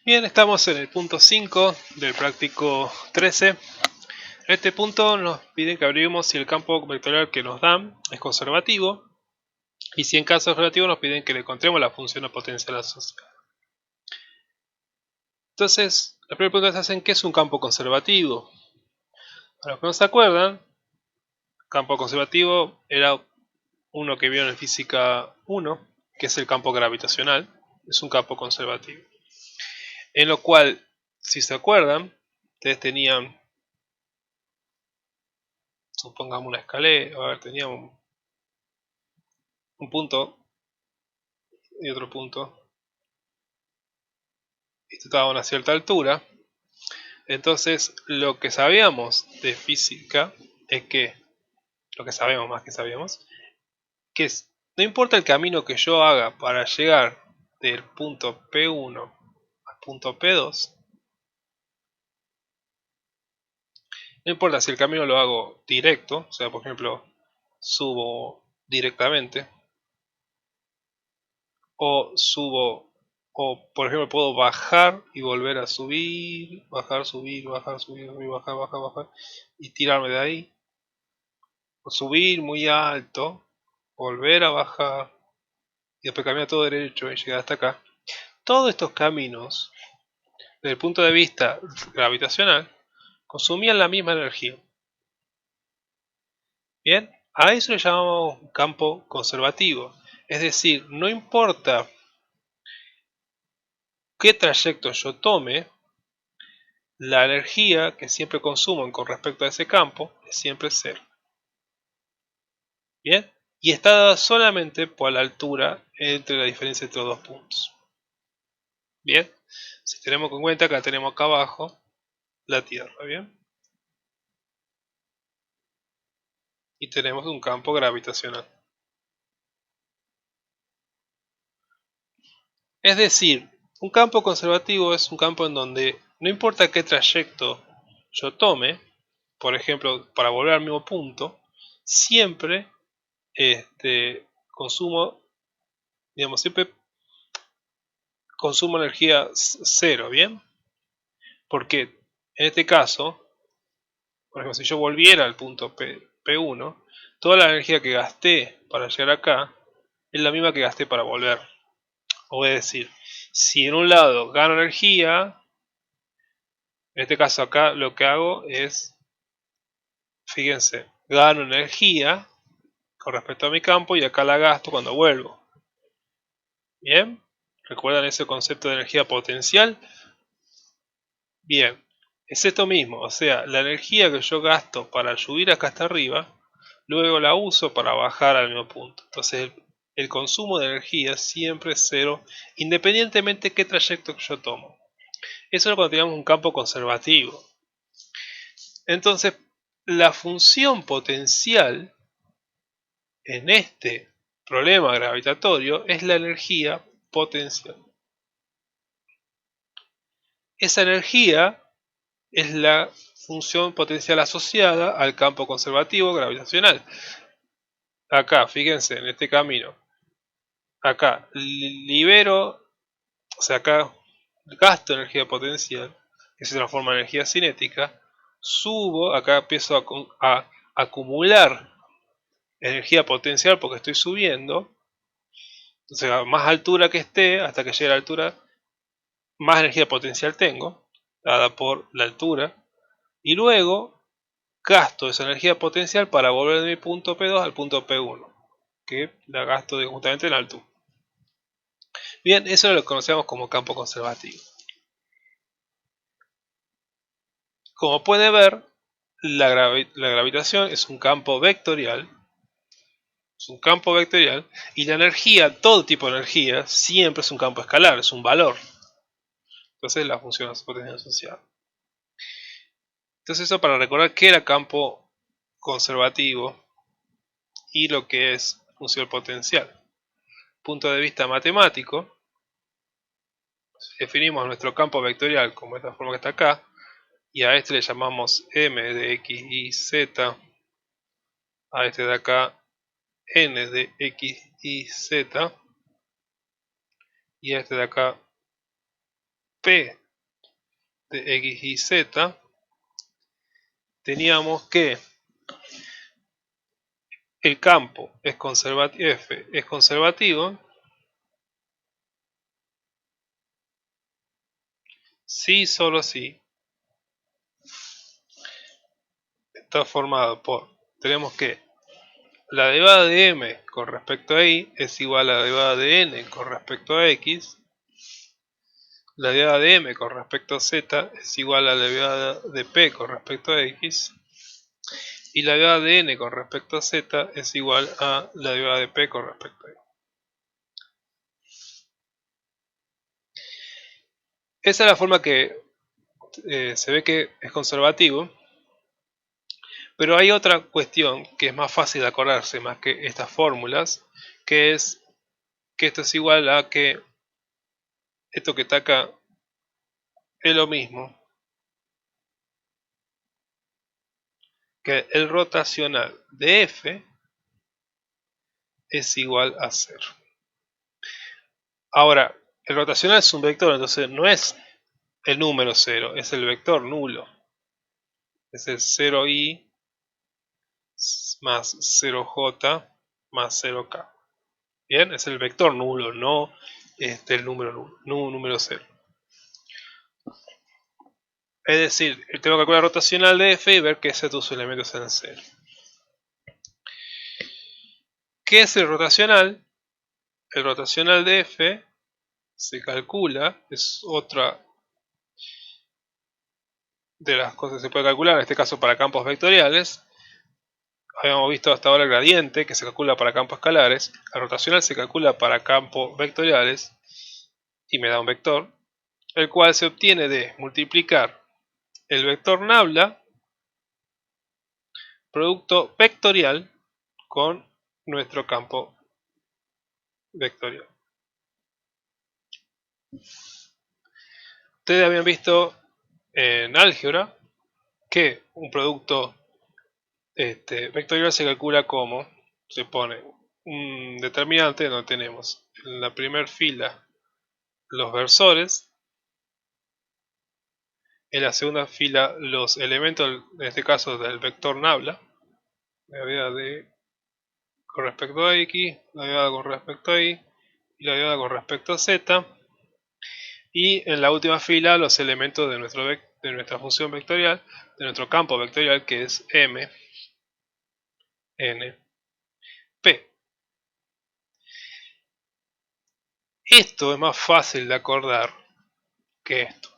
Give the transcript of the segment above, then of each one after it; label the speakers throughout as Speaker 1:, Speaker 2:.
Speaker 1: Bien, estamos en el punto 5 del práctico 13. En este punto nos piden que averiguemos si el campo vectorial que nos dan es conservativo y si en caso es relativo nos piden que le encontremos la función o potencial asociada. Entonces, la primera pregunta es: ¿qué es un campo conservativo? Para los que no se acuerdan, campo conservativo era uno que vieron en física 1, que es el campo gravitacional. Es un campo conservativo. En lo cual, si se acuerdan, ustedes tenían, supongamos una escalera, a ver, teníamos un punto y otro punto. Esto estaba a una cierta altura. Entonces, lo que sabíamos de física es que, lo que sabemos más que sabíamos, que no importa el camino que yo haga para llegar del punto P1 al punto P2, no importa si el camino lo hago directo, o sea, por ejemplo, subo directamente, o subo, o por ejemplo puedo bajar y volver a subir, bajar, subir, bajar, subir, bajar, bajar, bajar, y tirarme de ahí, o subir muy alto, volver a bajar, y después caminar todo derecho y llegar hasta acá. Todos estos caminos, desde el punto de vista gravitacional, consumían la misma energía. Bien, a eso le llamamos campo conservativo. Es decir, no importa qué trayecto yo tome, la energía que siempre consumo con respecto a ese campo es siempre cero. Bien, y está dada solamente por la altura entre la diferencia entre los dos puntos. Bien, si tenemos en cuenta que tenemos acá abajo la Tierra, bien, y tenemos un campo gravitacional. Es decir, un campo conservativo es un campo en donde no importa qué trayecto yo tome, por ejemplo, para volver al mismo punto, siempre consumo, digamos, siempre consumo energía cero, ¿bien? Porque en este caso, por ejemplo, si yo volviera al punto P1, toda la energía que gasté para llegar acá es la misma que gasté para volver. O es decir, si en un lado gano energía, en este caso acá lo que hago es, fíjense, gano energía con respecto a mi campo y acá la gasto cuando vuelvo. ¿Bien? ¿Recuerdan ese concepto de energía potencial? Bien, es esto mismo, o sea, la energía que yo gasto para subir acá hasta arriba, luego la uso para bajar al mismo punto. Entonces el consumo de energía siempre es cero, independientemente de qué trayecto que yo tomo. Eso es cuando tenemos un campo conservativo. Entonces, la función potencial en este problema gravitatorio es la energía potencial. Esa energía es la función potencial asociada al campo conservativo gravitacional. Acá, fíjense, en este camino. Acá libero, o sea, acá gasto energía potencial, que se transforma en energía cinética. Subo, acá empiezo a acumular energía potencial porque estoy subiendo. Entonces, a más altura que esté, hasta que llegue a la altura, más energía potencial tengo, dada por la altura. Y luego gasto esa energía potencial para volver de mi punto P2 al punto P1, que la gasto justamente en altura. Bien, eso es lo que conocemos como campo conservativo. Como puede ver, la gravitación es un campo vectorial. Es un campo vectorial y la energía, todo tipo de energía, siempre es un campo escalar, es un valor. Entonces la función potencial asociada. Entonces eso para recordar qué era campo conservativo y lo que es función potencial. Punto de vista matemático, definimos nuestro campo vectorial como esta forma que está acá, y a este le llamamos m de x y z, a este de acá n de x y z, y a este de acá P de X y Z, teníamos que el campo es F es conservativo si solo si está formado por, tenemos que la derivada de m con respecto a y es igual a la derivada de n con respecto a x, la derivada de m con respecto a z es igual a la derivada de p con respecto a x, y la derivada de n con respecto a z es igual a la derivada de p con respecto a y. Esa es la forma que se ve que es conservativo, pero hay otra cuestión que es más fácil de acordarse más que estas fórmulas, que es que esto es igual a que esto que está acá es lo mismo que el rotacional de f es igual a 0. Ahora, el rotacional es un vector, entonces no es el número 0, es el vector nulo. Es el 0i más 0j más 0k. Bien, es el vector nulo, no el número nulo, no un número 0. Es decir, tengo que calcular la rotacional de f y ver que estos elementos sean 0. ¿Qué es el rotacional? El rotacional de f se calcula, es otra de las cosas que se puede calcular, en este caso para campos vectoriales. Habíamos visto hasta ahora el gradiente, que se calcula para campos escalares. La rotacional se calcula para campos vectoriales y me da un vector, el cual se obtiene de multiplicar el vector nabla, producto vectorial, con nuestro campo vectorial. Ustedes habían visto en álgebra que un producto vectorial se calcula como se pone un determinante donde tenemos en la primera fila los versores, en la segunda fila los elementos, en este caso del vector nabla, la derivada de con respecto a x, la derivada con respecto a y la derivada con respecto a z, y en la última fila los elementos de nuestra función vectorial, de nuestro campo vectorial, que es m, n, p. Esto es más fácil de acordar que esto.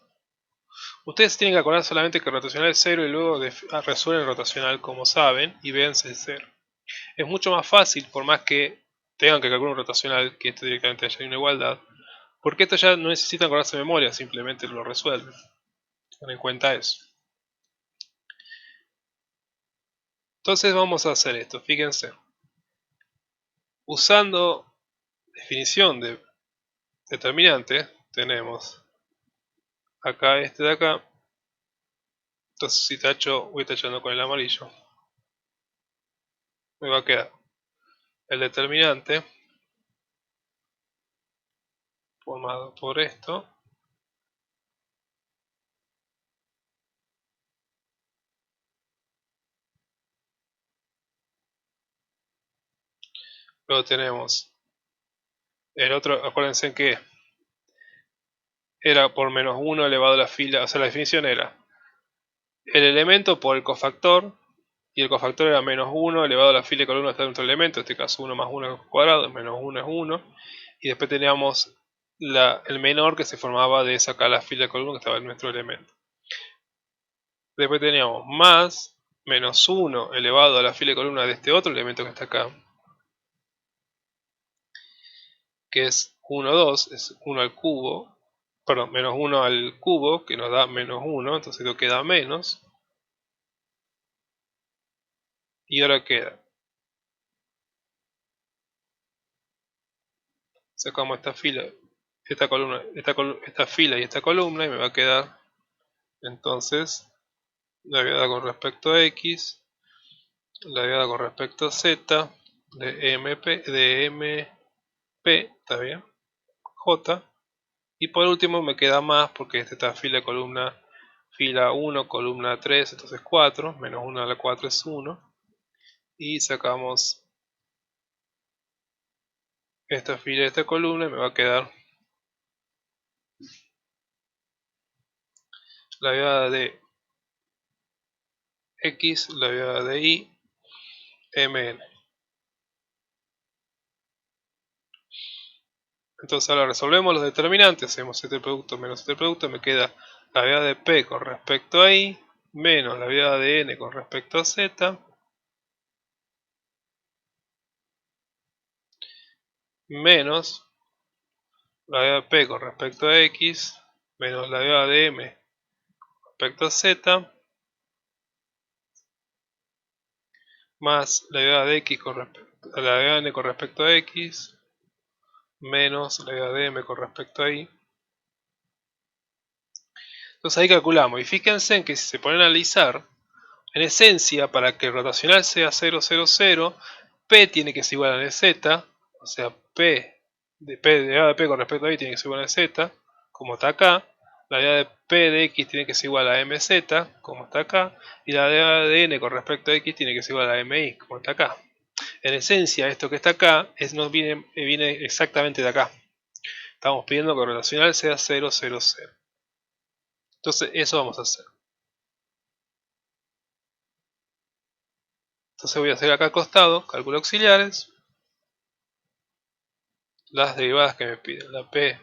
Speaker 1: Ustedes tienen que acordar solamente que rotacional es 0 y luego resuelven el rotacional como saben y véanse el 0. Es mucho más fácil, por más que tengan que calcular un rotacional, que esto directamente haya una igualdad, porque esto ya no necesitan acordarse de memoria, simplemente lo resuelven. Tengan en cuenta eso. Entonces vamos a hacer esto, fíjense. Usando definición de determinante, tenemos acá este de acá. Entonces si tacho, voy tachando con el amarillo. Me va a quedar el determinante formado por esto. Luego tenemos el otro, acuérdense que era por menos 1 elevado a la fila, o sea la definición era el elemento por el cofactor, y el cofactor era menos 1 elevado a la fila de columna de otro elemento, en este caso 1 más 1 cuadrado, menos 1 es 1, y después teníamos el menor que se formaba de sacar la fila de columna que estaba en nuestro elemento. Después teníamos más menos 1 elevado a la fila de columna de este otro elemento que está acá, que es 1, 2, es 1 al cubo, perdón, menos 1 al cubo, que nos da menos 1, entonces esto queda menos. Y ahora queda, sacamos esta fila, esta columna, esta fila y esta columna, y me va a quedar entonces la derivada con respecto a x, la derivada con respecto a z, de mp, está bien, j, Y por último me queda más porque este está fila 1, columna 3, entonces 4, menos 1 a la 4 es 1. Y sacamos esta fila de esta columna y me va a quedar la derivada de x, la derivada de y, mn. Entonces ahora resolvemos los determinantes, hacemos este producto menos este producto, me queda la derivada de p con respecto a y, menos la derivada de n con respecto a z, menos la derivada de p con respecto a x, menos la derivada de m respecto a z, más la derivada de x con respecto a la derivada de n con respecto a x, menos la derivada de m con respecto a y. Entonces ahí calculamos, y fíjense en que si se pone a analizar, en esencia, para que el rotacional sea 0, 0, 0, P tiene que ser igual a NZ, o sea, de derivada de P con respecto a Y tiene que ser igual a Z, como está acá. La derivada de P de X tiene que ser igual a MZ, como está acá. Y la derivada de N con respecto a X tiene que ser igual a MY, como está acá. En esencia, esto que está acá viene exactamente de acá. Estamos pidiendo que el rotacional sea 0, 0, 0. Entonces, eso vamos a hacer. Entonces voy a hacer acá al costado, cálculo auxiliares, las derivadas que me piden. La P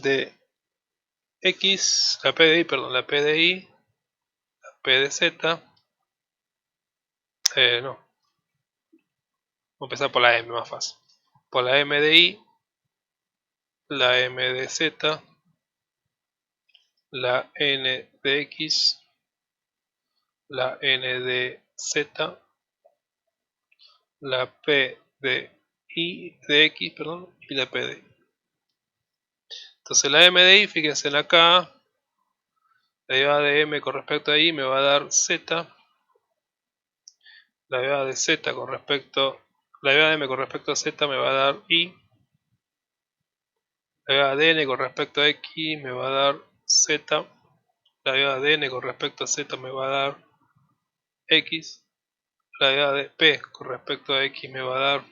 Speaker 1: de X, la P de Y, perdón, la P de Y, la P de Z, no, vamos a empezar por la M, más fácil. Por la M de Y, la M de Z, la N de X, la N de Z, la P de Y, de X, perdón, y la P de Y. Entonces la M de Y, fíjense en acá, la derivada de M con respecto a Y me va a dar Z, la derivada de Z con respecto, la derivada de M con respecto a Z me va a dar Y, la derivada de N con respecto a X me va a dar Z, la derivada de N con respecto a Z me va a dar X, la derivada de P con respecto a X me va a dar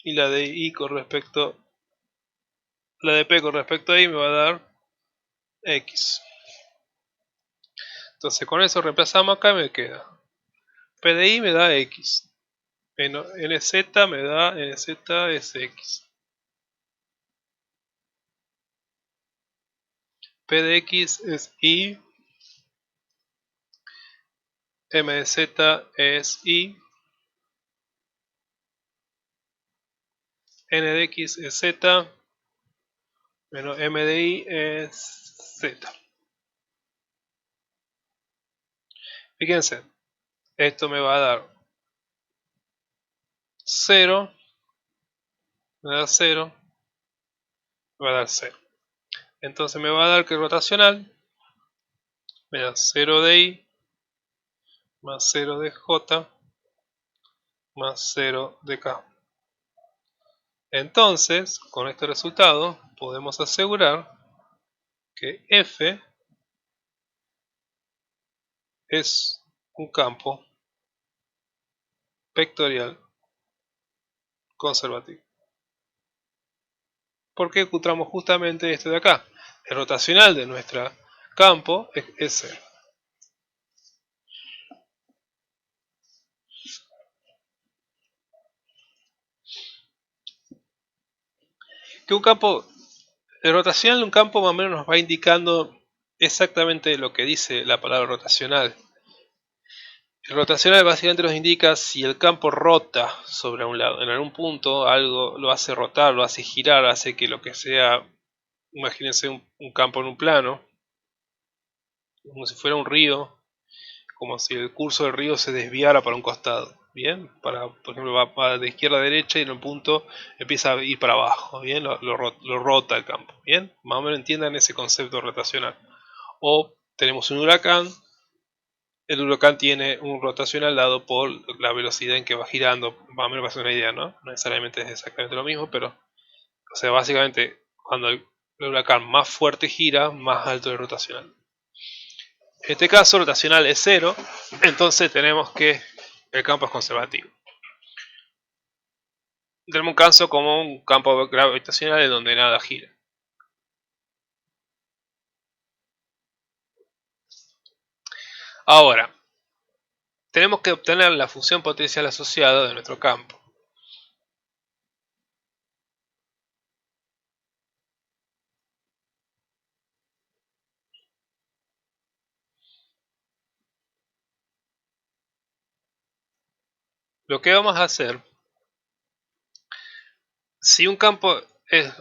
Speaker 1: Y, la de Y con respecto, la de P con respecto a Y me va a dar X. Entonces con eso reemplazamos acá y me queda P de Y me da X, NZ me da NZ es X, P de X es Y, M de Z es Y, N de X es Z, menos M de Y es Z. Fíjense, esto me va a dar 0, me da 0, me va a dar 0. Entonces me va a dar que el rotacional me da 0 de Y más 0 de J más 0 de K. Entonces, con este resultado, podemos asegurar que F es un campo vectorial conservativo. Porque encontramos justamente esto de acá. El rotacional de nuestro campo es 0. Que un campo, el rotacional de un campo más o menos nos va indicando exactamente lo que dice la palabra rotacional. El rotacional básicamente nos indica si el campo rota sobre un lado. En algún punto algo lo hace rotar, lo hace girar, hace que lo que sea, imagínense un campo en un plano, como si fuera un río, como si el curso del río se desviara para un costado. Bien, por ejemplo, va de izquierda a derecha y en un punto empieza a ir para abajo. Bien, lo rota el campo. Bien, más o menos entiendan ese concepto rotacional. O tenemos un huracán, el huracán tiene un rotacional dado por la velocidad en que va girando, más o menos para hacer una idea, ¿no? No necesariamente es exactamente lo mismo, pero, o sea, básicamente, cuando el huracán más fuerte gira, más alto el rotacional. En este caso, el rotacional es 0, entonces tenemos que el campo es conservativo. Tenemos un caso como un campo gravitacional en donde nada gira. Ahora, tenemos que obtener la función potencial asociada de nuestro campo. Lo que vamos a hacer, si un campo es,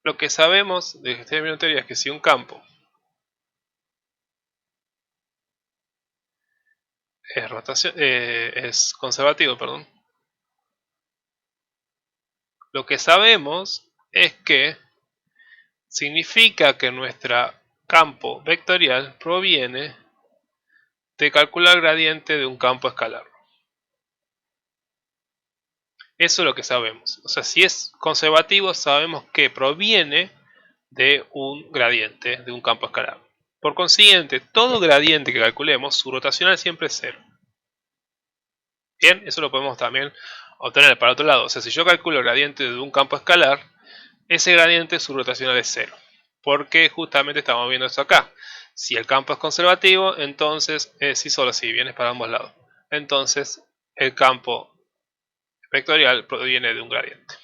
Speaker 1: lo que sabemos de gestión de teoría es que si un campo es conservativo, perdón, lo que sabemos es que significa que nuestro campo vectorial proviene de calcular el gradiente de un campo escalar. Eso es lo que sabemos. O sea, si es conservativo, sabemos que proviene de un gradiente de un campo escalar. Por consiguiente, todo gradiente que calculemos, su rotacional siempre es 0. Bien, eso lo podemos también obtener para otro lado. O sea, si yo calculo el gradiente de un campo escalar, ese gradiente su rotacional es 0. Porque justamente estamos viendo esto acá. Si el campo es conservativo, entonces, si solo si vienes para ambos lados. Entonces, el campo vectorial proviene de un gradiente.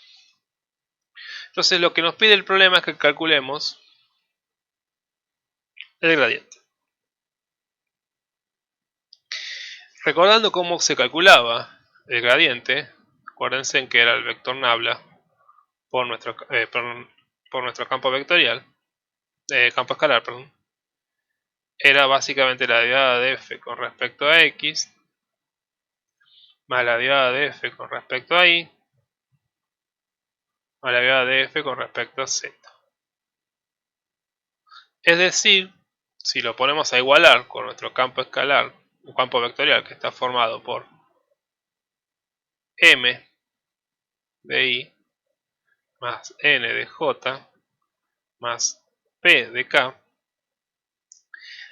Speaker 1: Entonces, lo que nos pide el problema es que calculemos el gradiente. Recordando cómo se calculaba el gradiente, acuérdense en que era el vector nabla por nuestro campo vectorial, campo escalar, perdón, era básicamente la derivada de f con respecto a x más la derivada de f con respecto a y más la derivada de f con respecto a z. Es decir, si lo ponemos a igualar con nuestro campo escalar, un campo vectorial que está formado por m de y más n de j más p de k,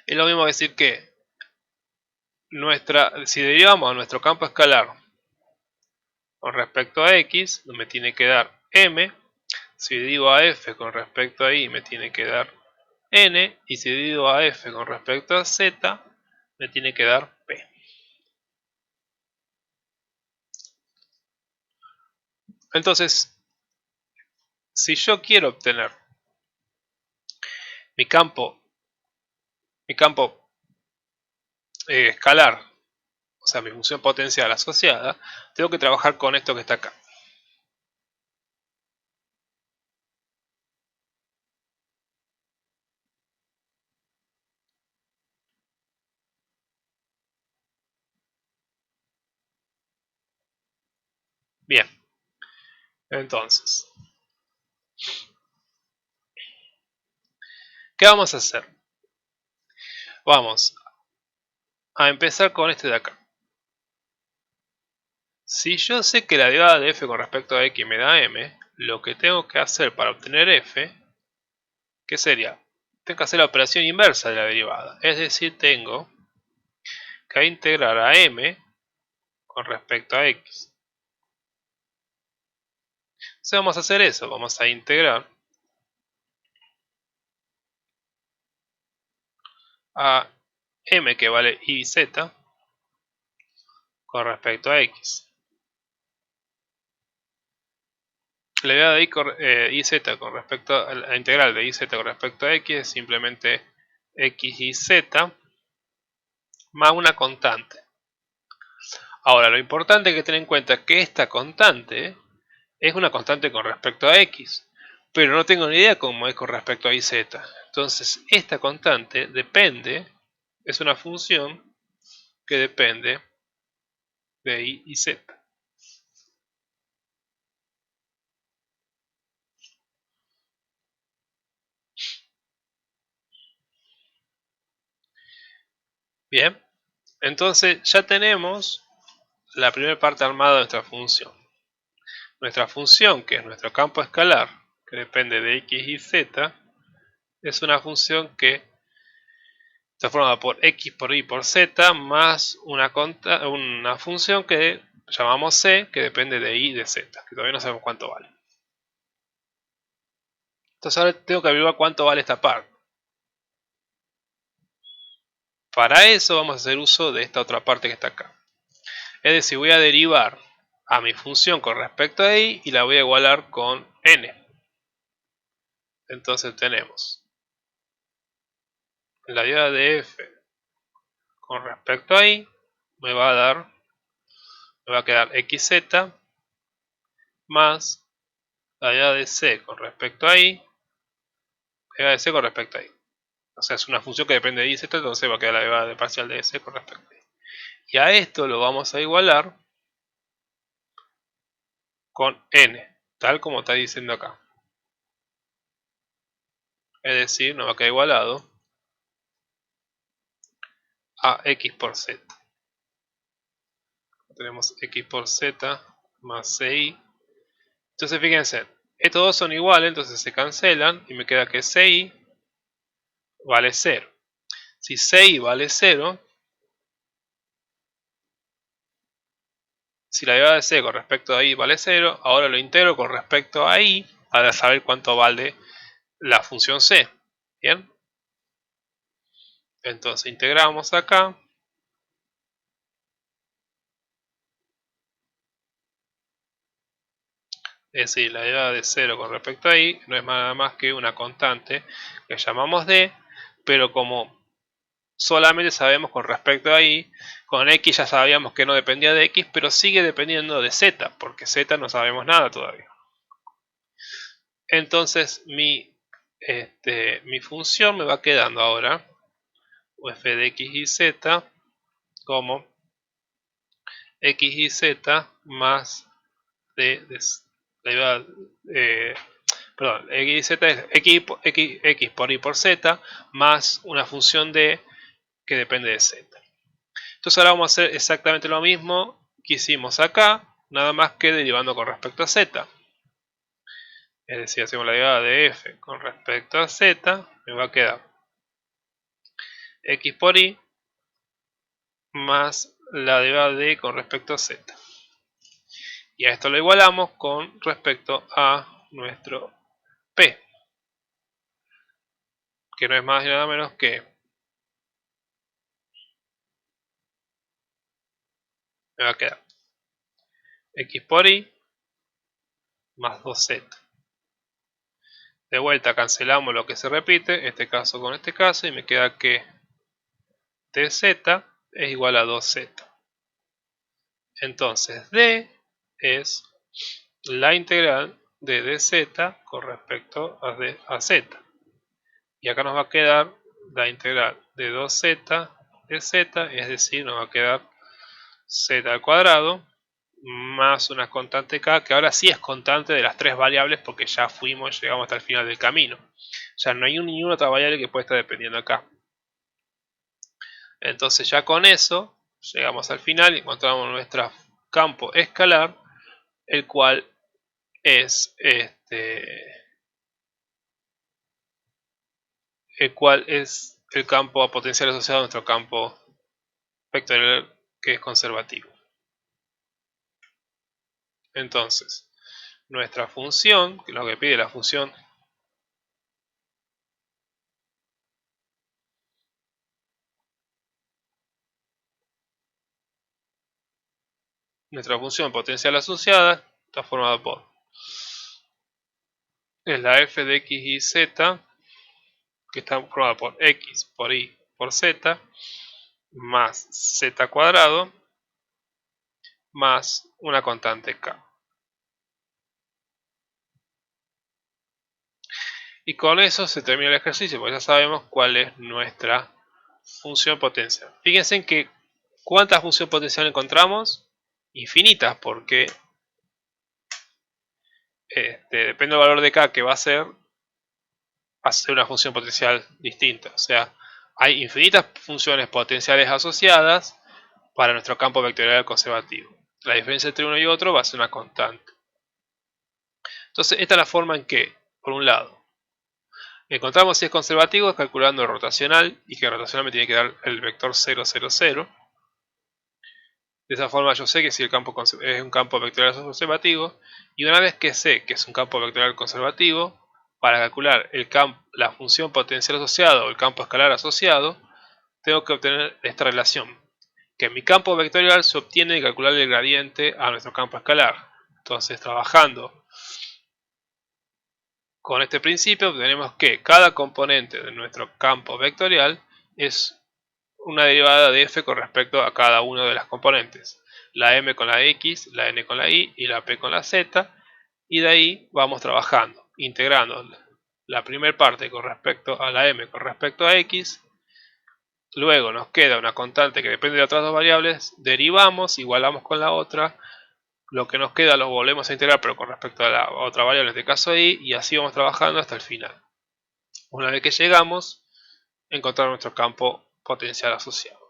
Speaker 1: es lo mismo que decir que si derivamos a nuestro campo escalar con respecto a x, me tiene que dar m. Si divido a f con respecto a y, me tiene que dar n. Y si divido a f con respecto a z, me tiene que dar p. Entonces, si yo quiero obtener mi campo escalar, o sea, mi función potencial asociada, tengo que trabajar con esto que está acá. Bien, entonces, ¿qué vamos a hacer? Vamos a empezar con este de acá. Si yo sé que la derivada de f con respecto a x me da m, lo que tengo que hacer para obtener f, ¿qué sería? Tengo que hacer la operación inversa de la derivada. Es decir, tengo que integrar a m con respecto a x. Entonces vamos a hacer eso. Vamos a integrar a m que vale y z con respecto a x. La derivada de iz con respecto a la integral de iz con respecto a x es simplemente x y z más una constante. Ahora, lo importante es que tener en cuenta que esta constante es una constante con respecto a x, pero no tengo ni idea cómo es con respecto a iz. Entonces, esta constante es una función que depende de y y z. Bien, Entonces ya tenemos la primera parte armada de nuestra función. Nuestra función, que es nuestro campo escalar, que depende de x y z, es una función que está formada por x por y por z más una función que llamamos c, que depende de y y de z, que todavía no sabemos cuánto vale. Entonces ahora tengo que averiguar cuánto vale esta parte. Para eso vamos a hacer uso de esta otra parte que está acá. Es decir, voy a derivar a mi función con respecto a y y la voy a igualar con n. Entonces tenemos la derivada de f con respecto a y me va a quedar xz más la derivada de c con respecto a y, la derivada de c con respecto a y. O sea, es una función que depende de y y z, entonces va a quedar la derivada de parcial de c con respecto a y. Y a esto lo vamos a igualar con n, tal como está diciendo acá. Es decir, nos va a quedar igualado a x por z. Tenemos x por z más ci. Entonces fíjense, estos dos son iguales, entonces se cancelan y me queda que ci vale 0. Si ci vale 0, si la derivada de c con respecto a y vale 0, ahora lo integro con respecto a y para saber cuánto vale la función c. ¿Bien? Entonces integramos acá. Es decir, la derivada de 0 con respecto a y no es nada más que una constante que llamamos d, pero como solamente sabemos con respecto a y, con x ya sabíamos que no dependía de x, pero sigue dependiendo de z, porque z no sabemos nada todavía. Entonces mi función me va quedando ahora f de x y z como x y z más perdón, x y z es x por y por z más una función d que depende de z. Entonces ahora vamos a hacer exactamente lo mismo que hicimos acá, nada más que derivando con respecto a z. Es decir, hacemos la derivada de f con respecto a z, me va a quedar x por y más la derivada de y con respecto a z. Y a esto lo igualamos con respecto a nuestro p, que no es más y nada menos que me va a quedar x por y más 2z. De vuelta cancelamos lo que se repite, este caso con este caso, y me queda que dz es igual a 2z. Entonces d es la integral de dz con respecto a z. Y acá nos va a quedar la integral de 2z de z, es decir, nos va a quedar z al cuadrado más una constante k, que ahora sí es constante de las tres variables porque ya llegamos hasta el final del camino. Ya no hay ninguna otra variable que pueda estar dependiendo acá. Entonces ya con eso llegamos al final y encontramos nuestro campo escalar, el cual es el campo potencial asociado a nuestro campo vectorial, que es conservativo. Entonces, nuestra función, que es lo que pide la función potencial asociada está formada por es la f de x y z, que está formada por x por y por z más z cuadrado más una constante k. Y con eso se termina el ejercicio, porque ya sabemos cuál es nuestra función potencial. Fíjense en que ¿cuántas funciones potenciales encontramos? Infinitas, porque depende del valor de k que va a ser una función potencial distinta. O sea, hay infinitas funciones potenciales asociadas para nuestro campo vectorial conservativo. La diferencia entre uno y otro va a ser una constante. Entonces esta es la forma en que, por un lado, encontramos si es conservativo calculando el rotacional, y que el rotacional me tiene que dar el vector 0, 0, 0. De esa forma yo sé que si el campo es un campo vectorial conservativo, y una vez que sé que es un campo vectorial conservativo, para calcular la función potencial asociada o el campo escalar asociado, tengo que obtener esta relación, que en mi campo vectorial se obtiene de calcular el gradiente a nuestro campo escalar. Entonces, trabajando con este principio, obtenemos que cada componente de nuestro campo vectorial es una derivada de f con respecto a cada una de las componentes. La m con la x, la n con la y y la p con la z. Y de ahí vamos trabajando, integrando la primera parte con respecto a la m con respecto a x. Luego nos queda una constante que depende de otras dos variables. Derivamos, igualamos con la otra. Lo que nos queda lo volvemos a integrar, pero con respecto a la otra variable, en este caso y. Y así vamos trabajando hasta el final. Una vez que llegamos, encontrar nuestro campo potencial asociado.